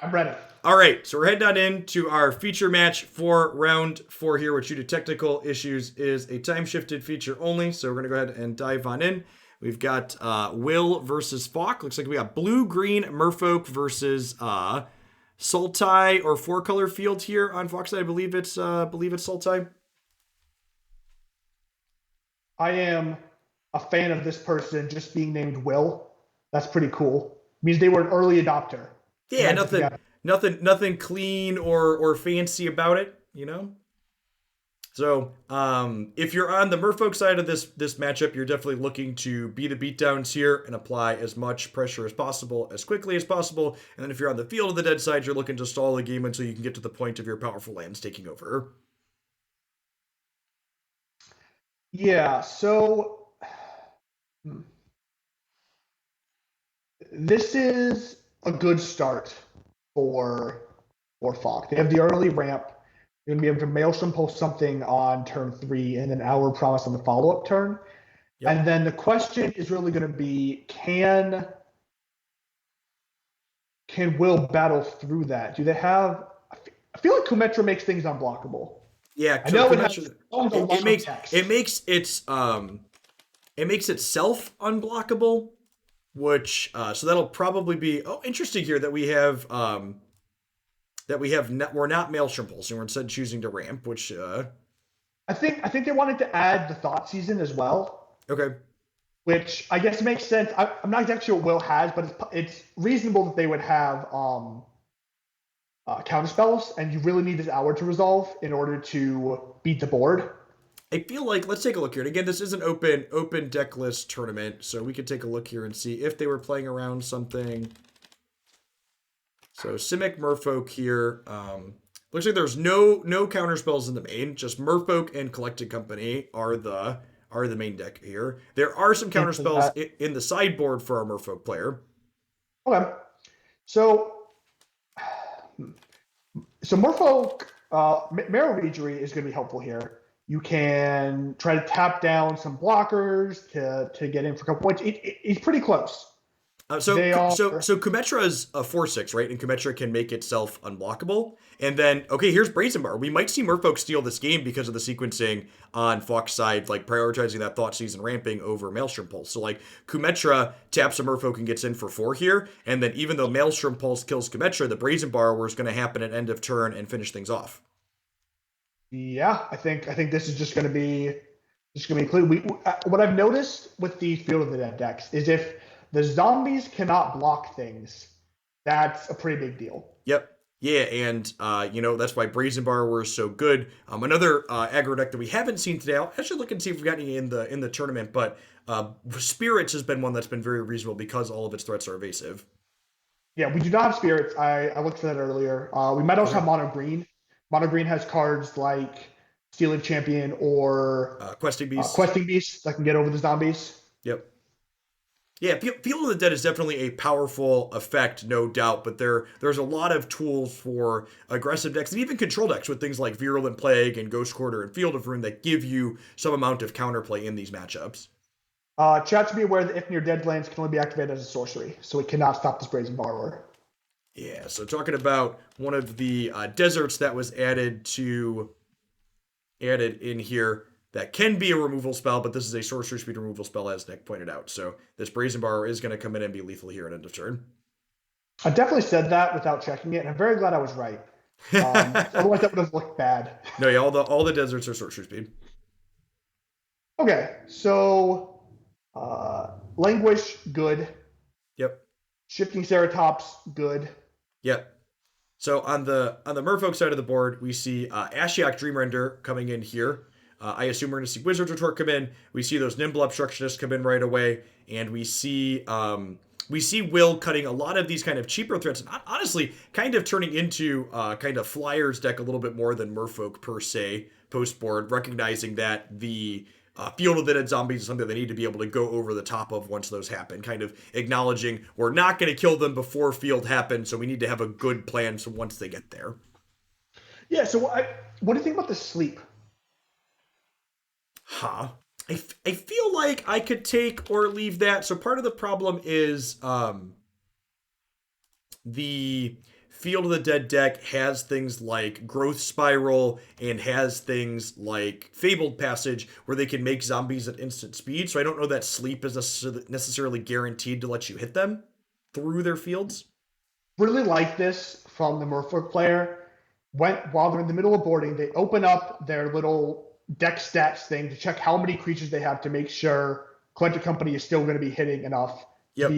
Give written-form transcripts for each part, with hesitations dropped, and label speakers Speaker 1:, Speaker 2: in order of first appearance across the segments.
Speaker 1: I'm ready.
Speaker 2: All right, so we're heading on into our feature match for round 4 here, which due to technical issues is a time-shifted feature only. So we're going to go ahead and dive on in. We've got Will versus Falk. Looks like we got blue-green Merfolk versus Sultai or four-color field here on Falk's side. I believe it's Sultai.
Speaker 1: I am a fan of this person just being named Will. That's pretty cool. It means they were an early adopter.
Speaker 2: Yeah, nothing clean or fancy about it, you know. So, if you're on the Merfolk side of this matchup, you're definitely looking to be the beatdowns here and apply as much pressure as possible, as quickly as possible. And then if you're on the Field of the Dead side, you're looking to stall the game until you can get to the point of your powerful lands taking over.
Speaker 1: Yeah, so this is a good start for Falk. They have the early ramp. You're going to be able to Maelstrom Pulse something on turn 3 and then Hour Promise on the follow-up turn. Yep. And then the question is really going to be, can Will battle through that? Do they have... I feel like Kumetra makes things unblockable.
Speaker 2: Yeah,
Speaker 1: I know
Speaker 2: it makes itself unblockable, which so that'll probably be interesting here that we're not Maelstrom Pulse and we're instead choosing to ramp, which
Speaker 1: I think they wanted to add the Thought Season as well.
Speaker 2: Okay.
Speaker 1: Which I guess makes sense. I'm not exactly sure what Will has, but it's reasonable that they would have counter spells, and you really need this hour to resolve in order to beat the board.
Speaker 2: I feel like, let's take a look here. And again, this is an open deck list tournament, so we could take a look here and see if they were playing around something. So Simic Merfolk here. Looks like there's no counter spells in the main. Just Merfolk and Collected Company are the main deck here. There are some counter spells in the sideboard for our Merfolk player.
Speaker 1: Okay. So Merfolk, Marrow Regery is going to be helpful here. You can try to tap down some blockers to get in for a couple points. It's pretty close.
Speaker 2: So Kumetra is a 4/6, right? And Kumetra can make itself unblockable. And then, okay, here's Brazen Bar. We might see Merfolk steal this game because of the sequencing on Fox side, like prioritizing that Thought Season ramping over Maelstrom Pulse. So like Kumetra taps a Merfolk and gets in for 4 here. And then even though Maelstrom Pulse kills Kumetra, the Brazen Bar is going to happen at end of turn and finish things off.
Speaker 1: Yeah, I think this is just going to be clear. What I've noticed with the Field of the Dead decks is if the zombies cannot block things, that's a pretty big deal.
Speaker 2: Yep. Yeah, and that's why Brazen Borrower is so good. Another aggro deck that we haven't seen today. I'll actually look and see if we've got any in the tournament, but Spirits has been one that's been very reasonable because all of its threats are evasive.
Speaker 1: Yeah, we do not have Spirits. I looked for that earlier. We might also have Mono Green. Mono Green has cards like Stealing Champion or
Speaker 2: Questing Beast.
Speaker 1: Questing Beast that can get over the zombies.
Speaker 2: Yep. Yeah, Field of the Dead is definitely a powerful effect, no doubt, but there's a lot of tools for aggressive decks and even control decks with things like Virulent Plague and Ghost Quarter and Field of Ruin that give you some amount of counterplay in these matchups.
Speaker 1: Chat should be aware that if near dead lands can only be activated as a sorcery, so it cannot stop this Brazen Borrower.
Speaker 2: Yeah, so talking about one of the deserts that was added in here, that can be a removal spell, but this is a sorcery speed removal spell, as Nick pointed out. So this Brazen Borrower is going to come in and be lethal here at end of turn.
Speaker 1: I definitely said that without checking it, and I'm very glad I was right. Otherwise, that would have looked bad.
Speaker 2: No, yeah, all the deserts are sorcery speed.
Speaker 1: Okay, so Languish, good.
Speaker 2: Yep.
Speaker 1: Shifting Ceratops, good.
Speaker 2: Yep. So on the Merfolk side of the board, we see Ashiok Dreamrender coming in here. I assume we're going to see Wizard's Retort come in. We see those Nimble Obstructionists come in right away. And we see Will cutting a lot of these kind of cheaper threats. And honestly, kind of turning into kind of Flyers deck a little bit more than Merfolk per se post-board, recognizing that the Field of the Dead zombies is something they need to be able to go over the top of once those happen. Kind of acknowledging we're not going to kill them before Field happens, so we need to have a good plan so once they get there.
Speaker 1: Yeah, so what do you think about the sleep?
Speaker 2: I feel like I could take or leave that. So part of the problem is the Field of the Dead deck has things like Growth Spiral and has things like Fabled Passage where they can make zombies at instant speed. So I don't know that sleep is necessarily guaranteed to let you hit them through their fields.
Speaker 1: Really like this from the Merfolk player. While they're in the middle of boarding, they open up their little deck stats thing to check how many creatures they have to make sure Collector Company is still going to be hitting enough to
Speaker 2: Yep.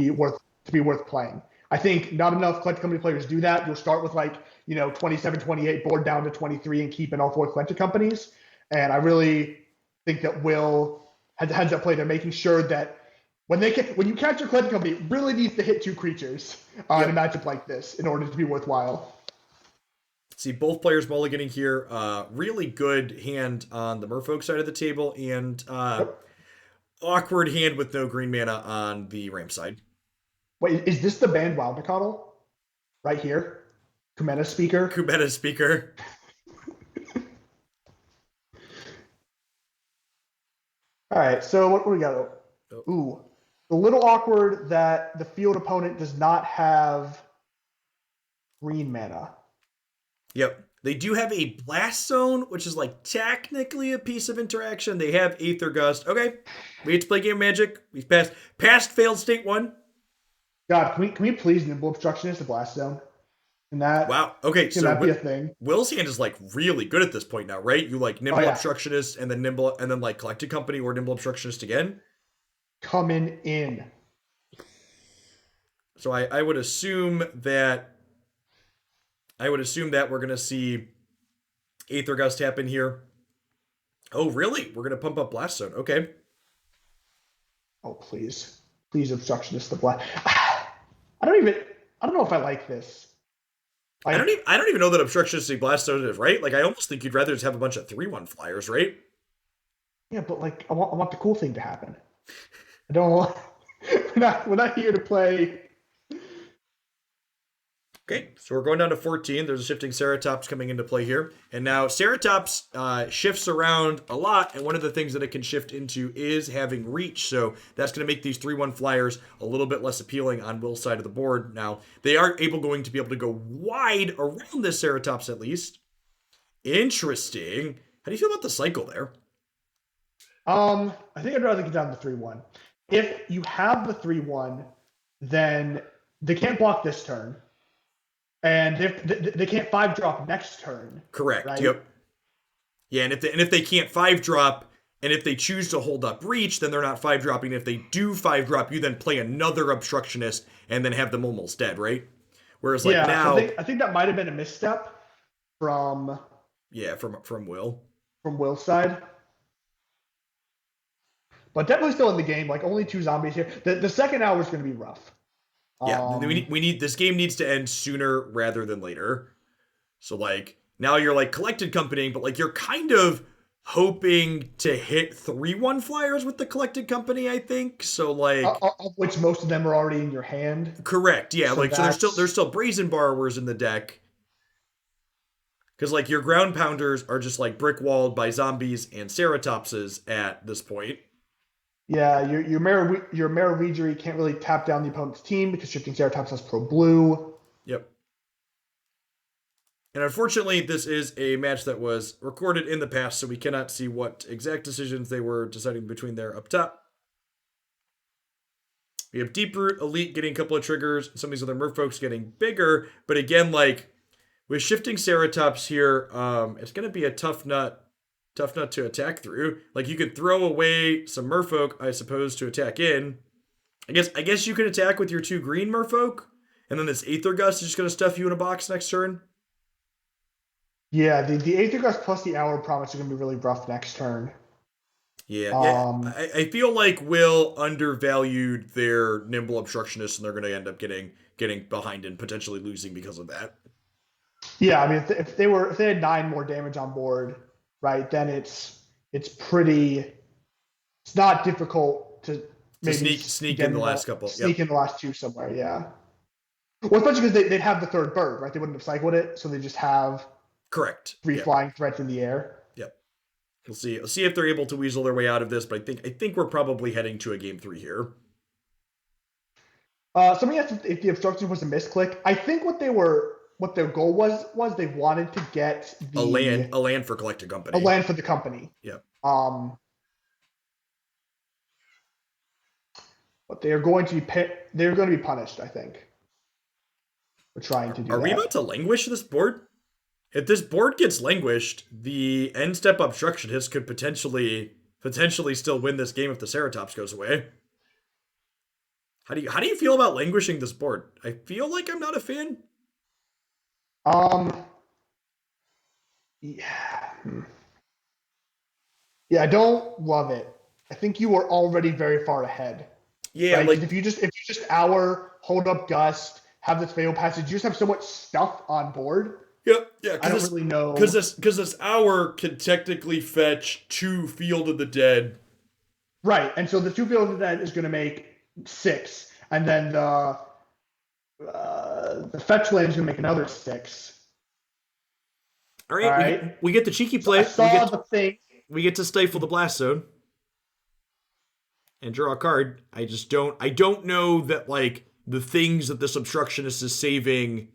Speaker 1: be worth playing. I think not enough Collector Company players do that. You'll start with 27, 28, board down to 23 and keep in all four Collector Companies. And I really think that Will has a heads up play. They're making sure that when you catch your Collector Company, it really needs to hit two creatures in a
Speaker 2: Yep.
Speaker 1: matchup like this in order to be worthwhile.
Speaker 2: See both players mulliganing here. Really good hand on the Merfolk side of the table, and
Speaker 1: Yep.
Speaker 2: awkward hand with no green mana on the ramp side.
Speaker 1: Wait, is this the banned Wild McConnell? Right here? Kumena speaker?
Speaker 2: Kubeta speaker.
Speaker 1: All right, so what do we got?
Speaker 2: Oh.
Speaker 1: Ooh, a little awkward that the field opponent does not have green mana.
Speaker 2: Yep. They do have a blast zone, which is like technically a piece of interaction. They have Aether Gust. Okay. We get to play game Magic. We've passed failed state one.
Speaker 1: God, can we please nimble obstructionist the blast zone?
Speaker 2: Wow. Okay,
Speaker 1: Can
Speaker 2: so
Speaker 1: that be a thing?
Speaker 2: Will's hand is like really good at this point now, right? You like
Speaker 1: Oh
Speaker 2: Nimble
Speaker 1: yeah,
Speaker 2: Obstructionist and then Nimble and then like Collected Company or Nimble Obstructionist again.
Speaker 1: coming in.
Speaker 2: So I would assume that we're gonna see Aether Gust happen here. Oh, really? We're gonna pump up Blast Zone. Okay.
Speaker 1: Oh please obstructionist the blast. I don't even. I don't know if I like this. Like,
Speaker 2: I don't even know that Obstructionist Blast Zone is right. Like I almost think you'd rather just have a bunch of 3/1 flyers, right?
Speaker 1: yeah, but like I want the cool thing to happen. I don't want. We're not here to play.
Speaker 2: Okay, so we're going down to 14. There's a shifting Ceratops coming into play here. And now Ceratops shifts around a lot, and one of the things that it can shift into is having reach. So that's going to make these 3/1 flyers a little bit less appealing on Will's side of the board. Now, they are going to be able to go wide around this Ceratops at least. Interesting. How do you feel about the cycle there?
Speaker 1: I think I'd rather get down to 3/1. If you have the 3/1, then they can't block this turn. And if they can't 5-drop next turn,
Speaker 2: Correct.
Speaker 1: right?
Speaker 2: Yep. Yeah, and if they can't 5-drop, and if they choose to hold up reach, then they're not 5-dropping. If they do 5-drop, you then play another obstructionist and then have them almost dead, right? Whereas like
Speaker 1: Yeah, so
Speaker 2: now,
Speaker 1: I think that might have been a misstep from
Speaker 2: yeah, from Will.
Speaker 1: Will's side. But definitely still in the game. Like only 2 zombies here. The second hour is going to be rough.
Speaker 2: Yeah, we need this game needs to end sooner rather than later. So like now you're like collected companying, but like you're kind of hoping to hit 3/1 flyers with the collected company, I think. So like
Speaker 1: of which most of them are already in your hand.
Speaker 2: correct, yeah.
Speaker 1: So
Speaker 2: Like so there's still brazen borrowers in the deck. Because like your ground pounders are just like brick walled by zombies and ceratopses at this point.
Speaker 1: Yeah, your Maravigery can't really tap down the opponent's team because Shifting Ceratops has Pro Blue.
Speaker 2: Yep. And unfortunately, this is a match that was recorded in the past, so we cannot see what exact decisions they were deciding between there up top. We have Deeproot, Elite getting a couple of triggers, some of these other Merfolks getting bigger, but again, like with shifting Ceratops here, it's going to be a tough nut to attack through. Like you could throw away some Merfolk, I suppose, to attack in. I guess you could attack with your 2 green Merfolk, and then this Aether Gust is just going to stuff you in a box next turn.
Speaker 1: Yeah, the Aether Gust plus the Hour Promise are going to be really rough next turn.
Speaker 2: Yeah. I feel like Will undervalued their nimble obstructionists, and they're going to end up getting behind and potentially losing because of that.
Speaker 1: Yeah, I mean, if they had 9 more damage on board, right, then it's not difficult to maybe
Speaker 2: sneak in the last couple.
Speaker 1: Sneak in the last 2 somewhere. Yeah. Well, especially because they'd have the 3rd bird, right? They wouldn't have cycled it, so they just have
Speaker 2: Correct.
Speaker 1: 3 flying threats in the air.
Speaker 2: Yep. We'll see. We'll see if they're able to weasel their way out of this, but I think we're probably heading to a game 3 here.
Speaker 1: Somebody asked if the obstruction was a misclick. I think what what their goal was they wanted to get
Speaker 2: A land for collecting
Speaker 1: a
Speaker 2: company.
Speaker 1: land for the company.
Speaker 2: Yep.
Speaker 1: But they are going to they're going to be punished, I think, for trying to do
Speaker 2: Are we about
Speaker 1: that.
Speaker 2: to languish this board? If this board gets languished, the end step obstructionist could potentially still win this game if the Ceratops goes away. How do you feel about languishing this board? I feel like I'm not a fan.
Speaker 1: Um, yeah, yeah, I don't love it. I think you are already very far ahead,
Speaker 2: Yeah,
Speaker 1: right? Because
Speaker 2: like
Speaker 1: if you just hour, hold up gust, have this fail passage, you just have so much stuff on board.
Speaker 2: yeah,
Speaker 1: I don't
Speaker 2: because
Speaker 1: really know.
Speaker 2: this hour can technically fetch 2 Field of the Dead.
Speaker 1: Right, and so the two fields of that is going to make 6, and then the fetch land is going to make another 6.
Speaker 2: All
Speaker 1: All
Speaker 2: right,
Speaker 1: right.
Speaker 2: we get the cheeky
Speaker 1: So I
Speaker 2: play.
Speaker 1: saw the thing.
Speaker 2: We get to stifle the blast zone and draw a card. I don't know that like the things that this obstructionist is saving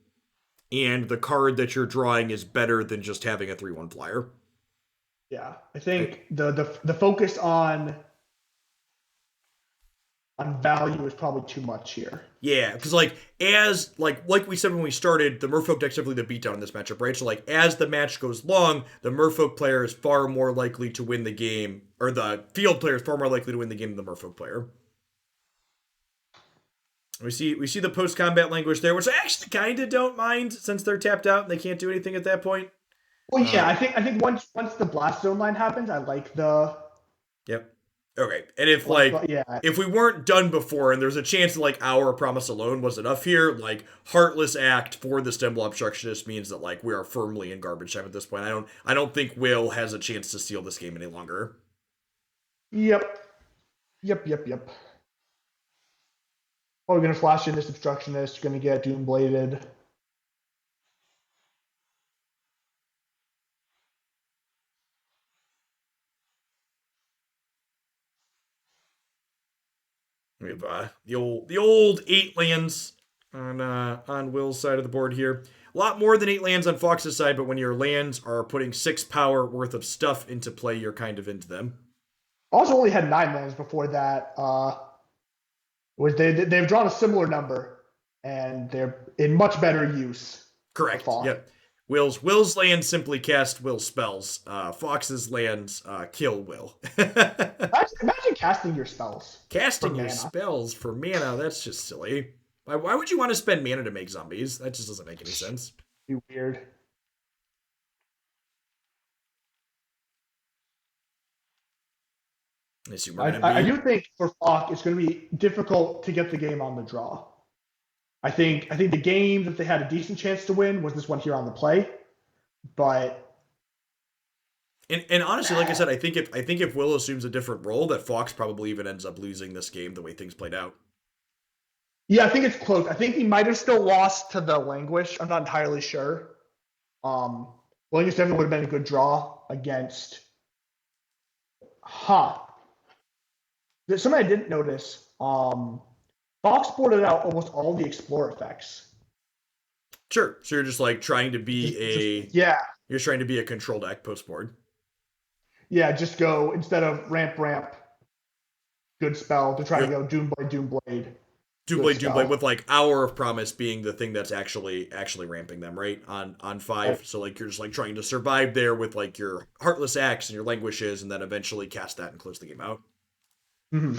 Speaker 2: and the card that you're drawing is better than just having a 3/1 flyer.
Speaker 1: Yeah, I
Speaker 2: I,
Speaker 1: think the focus on value is probably too much here.
Speaker 2: Yeah, because like we said when we started, the Merfolk deck's definitely the beatdown in this matchup, right? So like as the match goes long, the Merfolk player is far more likely to win the game, or the field player is far more likely to win the game than the Merfolk player. We see the post combat language there, which I actually kind of don't mind since they're tapped out and they can't do anything at that point.
Speaker 1: Well, yeah, I think once the blast zone line happens, I like the
Speaker 2: Yep. Okay. And if
Speaker 1: like
Speaker 2: like
Speaker 1: yeah
Speaker 2: if we weren't done before and there's a chance that like our promise alone was enough here, like Heartless Act for the Stemble Obstructionist means that like we are firmly in garbage time at this point. I don't think Will has a chance to steal this game any longer.
Speaker 1: yep yep. Oh, we're gonna flash in this obstructionist. Gonna get doom bladed.
Speaker 2: We have the old 8 lands on Will's side of the board here. A lot more than 8 lands on Fox's side, but when your lands are putting 6 power worth of stuff into play, you're kind of into them.
Speaker 1: Also only had 9 lands before that. Was they've drawn a similar number, and they're in much better use. For
Speaker 2: Correct.
Speaker 1: Falk.
Speaker 2: Yep. Will's lands simply cast Will spells. Fox's lands kill Will.
Speaker 1: Imagine casting your spells for
Speaker 2: Casting your
Speaker 1: mana.
Speaker 2: spells for mana, that's just silly. Why would you want to spend mana to make zombies? That just doesn't make any sense.
Speaker 1: Be weird.
Speaker 2: I assume we're going to
Speaker 1: I
Speaker 2: be.
Speaker 1: do think for Falk it's going to be difficult to get the game on the draw. I think the game that they had a decent chance to win was this one here on the play, but
Speaker 2: And honestly, like I said, I think if Will assumes a different role, that Fox probably even ends up losing this game the way things played out.
Speaker 1: yeah, I think it's close. I think he might have still lost to the Languish. I'm not entirely sure. Languish definitely would have been a good draw against. Huh. There's something I didn't notice. Fox boarded out almost all the Explorer effects.
Speaker 2: Sure. So you're just like trying to be
Speaker 1: Yeah,
Speaker 2: you're trying to be a control deck post board.
Speaker 1: yeah. Just go instead of ramp, good spell to try to
Speaker 2: Yep.
Speaker 1: go Doom Blade.
Speaker 2: Doomblade with like Hour of Promise being the thing that's actually ramping them, right? On 5. So like you're just like trying to survive there with like your Heartless Acts and your Languishes and then eventually cast that and close the game out.
Speaker 1: Mm-hmm.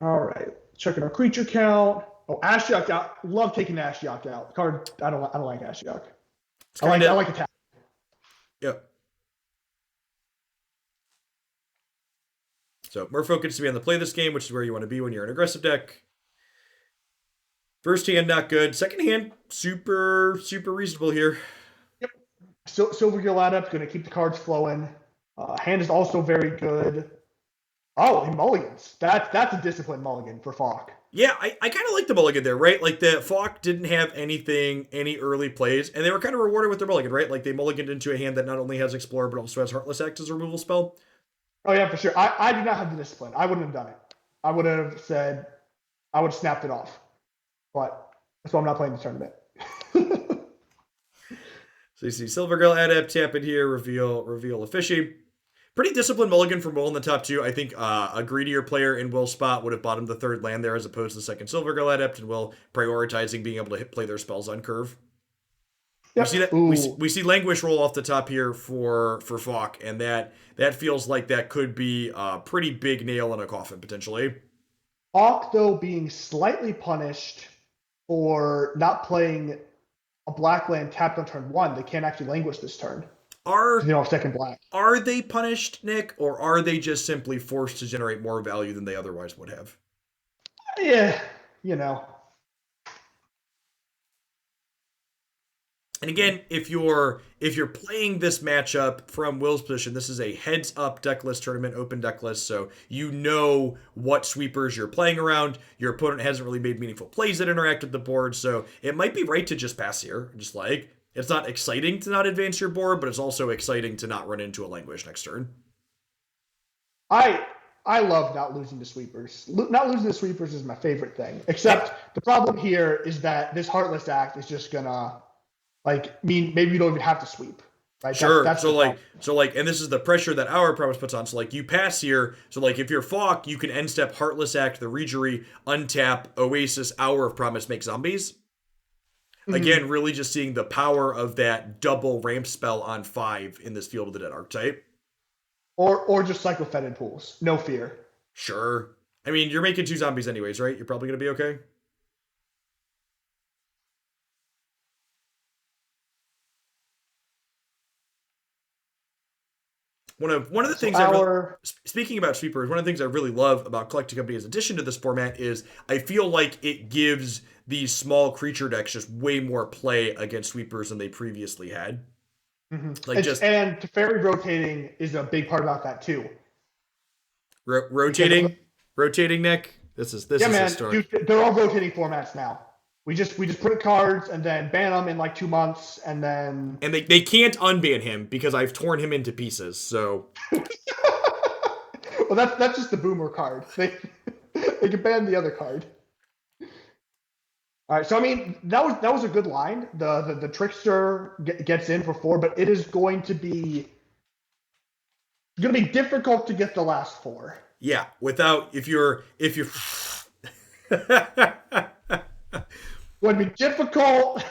Speaker 1: All right, checking our creature count. Oh, Ashiok out. Love taking Ashiok out. Card. I don't like Ashiok.
Speaker 2: It's
Speaker 1: I
Speaker 2: kind of
Speaker 1: like attack.
Speaker 2: Yep. So Merfolk gets to be on the play this game, which is where you want to be when you're an aggressive deck. First hand, not good. Second hand, super reasonable here.
Speaker 1: Yep. Silver Gill add up going to keep the cards flowing. Hand is also very good. Oh, he mulligans. That's a disciplined mulligan for Falk.
Speaker 2: Yeah, I kind of like the mulligan there, right? Like the Falk didn't have any early plays, and they were kind of rewarded with their mulligan, right? Like they mulliganed into a hand that not only has Explorer, but also has Heartless Act as a removal spell.
Speaker 1: Oh yeah, for sure. I do not have the discipline. I wouldn't have done it. I would have snapped it off. but that's why I'm not playing the tournament.
Speaker 2: So you see Silvergill Adept tap in here, reveal a fishy. Pretty disciplined mulligan from Will in the top two. I think a greedier player in Will's spot would have bottomed the third land there as opposed to the second Silvergill Adept, and Will prioritizing being able to play their spells on curve. We see
Speaker 1: Yep.
Speaker 2: that
Speaker 1: Ooh.
Speaker 2: we see Languish roll off the top here for Falk, and that feels like that could be a pretty big nail in a coffin potentially.
Speaker 1: Hawk, though, being slightly punished for not playing a black land tapped on turn one. They can't actually languish this turn because they
Speaker 2: Are
Speaker 1: don't have second black.
Speaker 2: are they punished, Nick, or are they just simply forced to generate more value than they otherwise would have?
Speaker 1: Yeah, you know.
Speaker 2: And again, if you're playing this matchup from Will's position, this is a heads up deck list tournament, open deck list, so you know what sweepers you're playing around. Your opponent hasn't really made meaningful plays that interact with the board, so it might be right to just pass here. Just like it's not exciting to not advance your board, but it's also exciting to not run into a languish next turn.
Speaker 1: I I love not losing to sweepers. Not losing to sweepers is my favorite thing.
Speaker 2: Yep.
Speaker 1: Except the problem here is that this Heartless Act is just gonna like mean maybe you don't even have to sweep. Right?
Speaker 2: Sure.
Speaker 1: That's the problem.
Speaker 2: And this is the pressure that our promise puts on. So like you pass here. So like if you're Falk, you can end step Heartless Act, the Regery, untap Oasis, Hour of Promise, make zombies.
Speaker 1: Mhm.
Speaker 2: Again, really just seeing the power of that double ramp spell on 5 in this Field of the Dead archetype.
Speaker 1: Or just cyclophetic pools. No fear.
Speaker 2: Sure. I mean, you're making 2 zombies anyways, right? You're probably gonna be okay. One of the
Speaker 1: So
Speaker 2: things I really
Speaker 1: our
Speaker 2: speaking about sweepers, one of the things I really love about Collecting Company as addition to this format is I feel like it gives these small creature decks just way more play against sweepers than they previously had. Like just
Speaker 1: and Teferi rotating is a big part about that too. Because
Speaker 2: rotating Nick. This
Speaker 1: yeah,
Speaker 2: is
Speaker 1: man,
Speaker 2: historic.
Speaker 1: dude, they're all rotating formats now. We just put cards and then ban them in like 2 months, and then
Speaker 2: And they can't unban him because I've torn him into pieces. So
Speaker 1: well, that's just the boomer card. They can ban the other card. All right, so I mean that was a good line. The trickster gets in for 4, but it is going to be difficult to get the last 4.
Speaker 2: yeah, without if you're
Speaker 1: Would be difficult.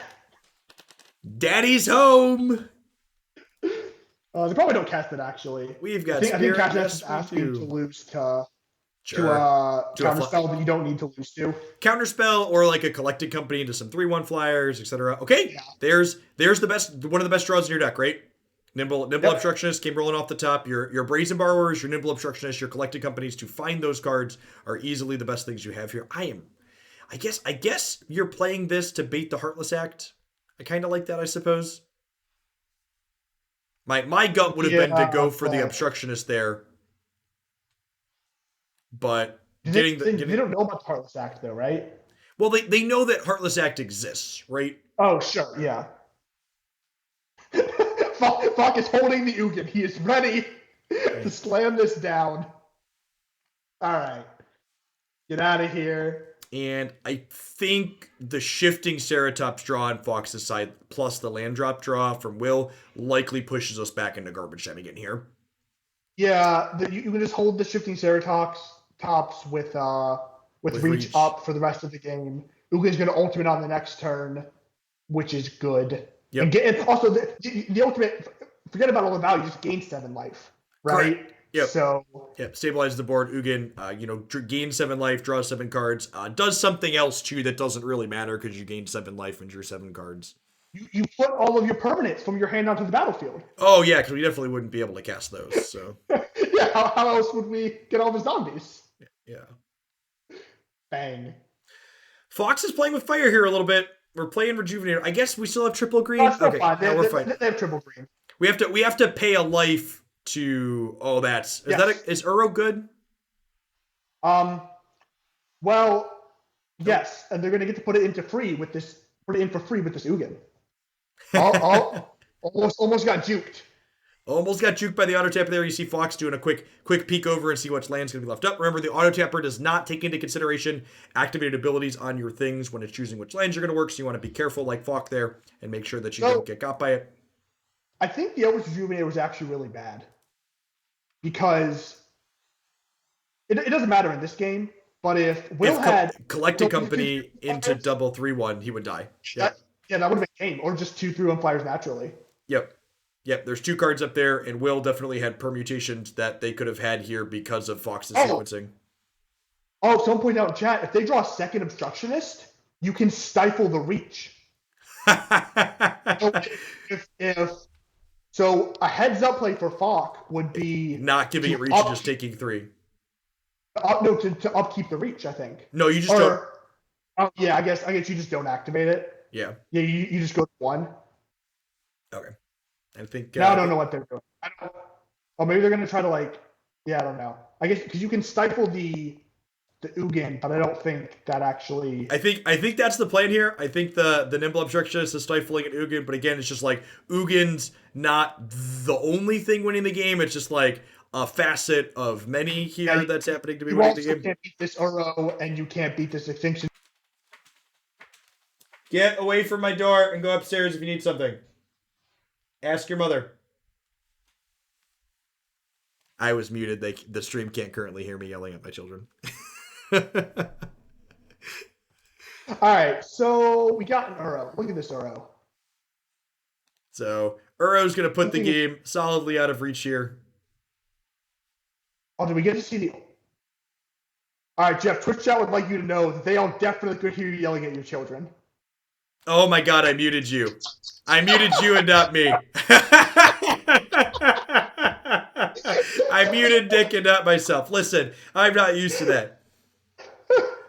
Speaker 2: Daddy's home.
Speaker 1: They probably don't cast it actually.
Speaker 2: We've
Speaker 1: I
Speaker 2: got
Speaker 1: think I think
Speaker 2: spirit.
Speaker 1: cast is
Speaker 2: Yes, we
Speaker 1: asking to
Speaker 2: do.
Speaker 1: lose to
Speaker 2: Sure.
Speaker 1: a
Speaker 2: To a
Speaker 1: counterspell that you don't need to lose to.
Speaker 2: counterspell or like a collected company into some 3/1 flyers, etc. Okay,
Speaker 1: Yeah.
Speaker 2: there's the best one of the best draws in your deck, right? Nimble
Speaker 1: Yep.
Speaker 2: obstructionist came rolling off the top. Your brazen borrowers, your nimble obstructionist, your collected companies to find those cards are easily the best things you have here. I guess you're playing this to bait the Heartless Act. I kind of like that, I suppose. My gut would have been to
Speaker 1: Yeah,
Speaker 2: go for the
Speaker 1: but
Speaker 2: obstructionist there, but
Speaker 1: they
Speaker 2: getting
Speaker 1: don't know about the Heartless Act though, right?
Speaker 2: well they know that Heartless Act exists, right?
Speaker 1: Oh, sure, yeah. Falk is holding the Ugin. He is ready to
Speaker 2: Yeah.
Speaker 1: slam this down. All right, get out of here.
Speaker 2: And I think the shifting Ceratops draw on Fox's side, plus the land drop draw from Will, likely pushes us back into garbage time again here.
Speaker 1: Yeah, you can just hold the shifting Ceratops tops with
Speaker 2: With
Speaker 1: reach
Speaker 2: reach.
Speaker 1: up for the rest of the game. Ugin's going to ultimate on the next turn, which is good. And
Speaker 2: Yep.
Speaker 1: also the ultimate. Forget about all the value. Just gain 7 life,
Speaker 2: Correct.
Speaker 1: right?
Speaker 2: Yep.
Speaker 1: So
Speaker 2: Yep. Stabilizes the board. Ugin, gains 7 life, draws 7 cards. Does something else too that doesn't really matter because you gain 7 life when you're 7 cards.
Speaker 1: you put all of your permanents from your hand onto the battlefield.
Speaker 2: Oh yeah, because we definitely wouldn't be able to cast those. So
Speaker 1: Yeah, how else would we get all the zombies?
Speaker 2: yeah.
Speaker 1: Bang.
Speaker 2: Fox is playing with fire here a little bit. We're playing Rejuvenator. I guess we still have triple
Speaker 1: Oh,
Speaker 2: green.
Speaker 1: it's still
Speaker 2: Okay,
Speaker 1: fine.
Speaker 2: now we're fine.
Speaker 1: They have triple green.
Speaker 2: We have to pay a life to. Oh, that's
Speaker 1: Yes.
Speaker 2: is Uro good?
Speaker 1: Um. Well,
Speaker 2: Don't.
Speaker 1: yes, and they're going to get to put it into free with this. Put it in for free with this Ugin. All almost got juked.
Speaker 2: Almost got juked by the auto tapper there. You see Fox doing a quick peek over and see which land's going to be left up. Remember, the auto tapper does not take into consideration activated abilities on your things when it's choosing which lands you're going to work. So you want to be careful, like Fox there, and make sure that you don't get got by it.
Speaker 1: I think the Elvis Rejuvenator was actually really bad because it doesn't matter in this game. But if Will had
Speaker 2: collected company into double 3/1, he would die.
Speaker 1: Yep. That would have been game, or just 2 3/1 flyers naturally.
Speaker 2: Yep. There's 2 cards up there, and Will definitely had permutations that they could have had here because of Fox's sequencing.
Speaker 1: Oh, someone pointed out in chat, if they draw a second Obstructionist, you can stifle the reach. So a heads-up play for Falk would be...
Speaker 2: Not giving it reach and just taking 3.
Speaker 1: To upkeep the reach, I think.
Speaker 2: No, you just don't...
Speaker 1: yeah, I guess you just don't activate it.
Speaker 2: Yeah.
Speaker 1: Yeah, you just go to 1.
Speaker 2: Okay. I think...
Speaker 1: Now I don't know what they're doing. Maybe they're going to try to, I don't know. I guess, because you can stifle the Ugin, but I don't think that actually...
Speaker 2: I think that's the plan here. I think the Nimble Obstructionist is stifling an Ugin, but again, it's just Ugin's not the only thing winning the game. It's just a facet of many here that's happening to be winning the game.
Speaker 1: You can't beat this Uro, and you can't beat this Extinction.
Speaker 2: Get away from my door and go upstairs if you need something. Ask your mother. I was muted. The stream can't currently hear me yelling at my children.
Speaker 1: All right, so we got an Uro. Look at this Uro.
Speaker 2: So Uro's going to put the game solidly out of reach here.
Speaker 1: Oh, did we get to see the... All right, Jeff, Twitch chat would like you to know that they all definitely could hear you yelling at your children.
Speaker 2: Oh my god, I muted you. I muted you and not me. I muted Dick and not myself. Listen, I'm not used to that.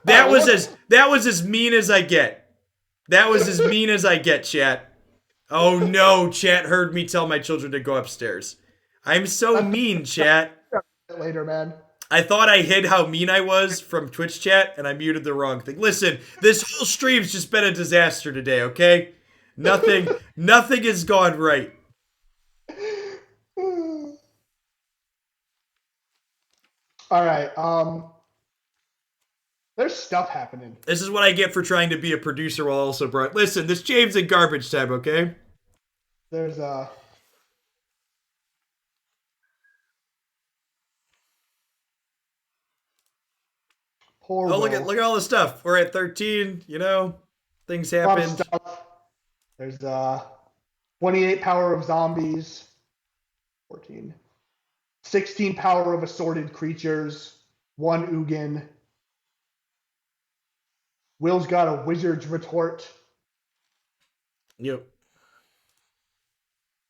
Speaker 2: That was as mean as I get. That was as mean as I get, chat. Oh no, chat heard me tell my children to go upstairs. I'm so mean, chat.
Speaker 1: Later, man.
Speaker 2: I thought I hid how mean I was from Twitch chat, and I muted the wrong thing. Listen, this whole stream's just been a disaster today, okay? Nothing has gone right.
Speaker 1: All right, there's stuff happening.
Speaker 2: This is what I get for trying to be a producer while also brought... Listen, this James in garbage time, okay?
Speaker 1: There's Poor Will.
Speaker 2: Look at all the stuff. We're at 13, things happen.
Speaker 1: There's 28 power of zombies, 14. 16 power of assorted creatures, 1 Ugin. Will's got a wizard's retort.
Speaker 2: Yep.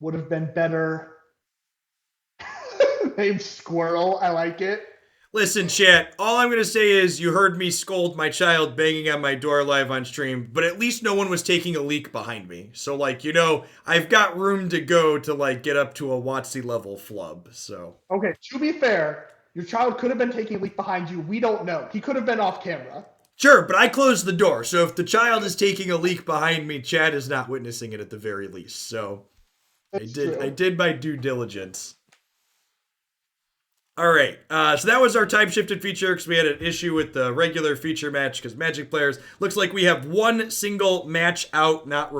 Speaker 1: Would have been better. Named Squirrel. I like it.
Speaker 2: Listen, chat, all I'm going to say is you heard me scold my child banging on my door live on stream, but at least no one was taking a leak behind me. So, I've got room to go to, get up to a WotC level flub, so.
Speaker 1: Okay, to be fair, your child could have been taking a leak behind you. We don't know. He could have been off camera.
Speaker 2: Sure, but I closed the door, so if the child is taking a leak behind me, chat is not witnessing it at the very least, so. I did my due diligence. All right, so that was our time-shifted feature because we had an issue with the regular feature match because Magic players, looks like we have one single match out, not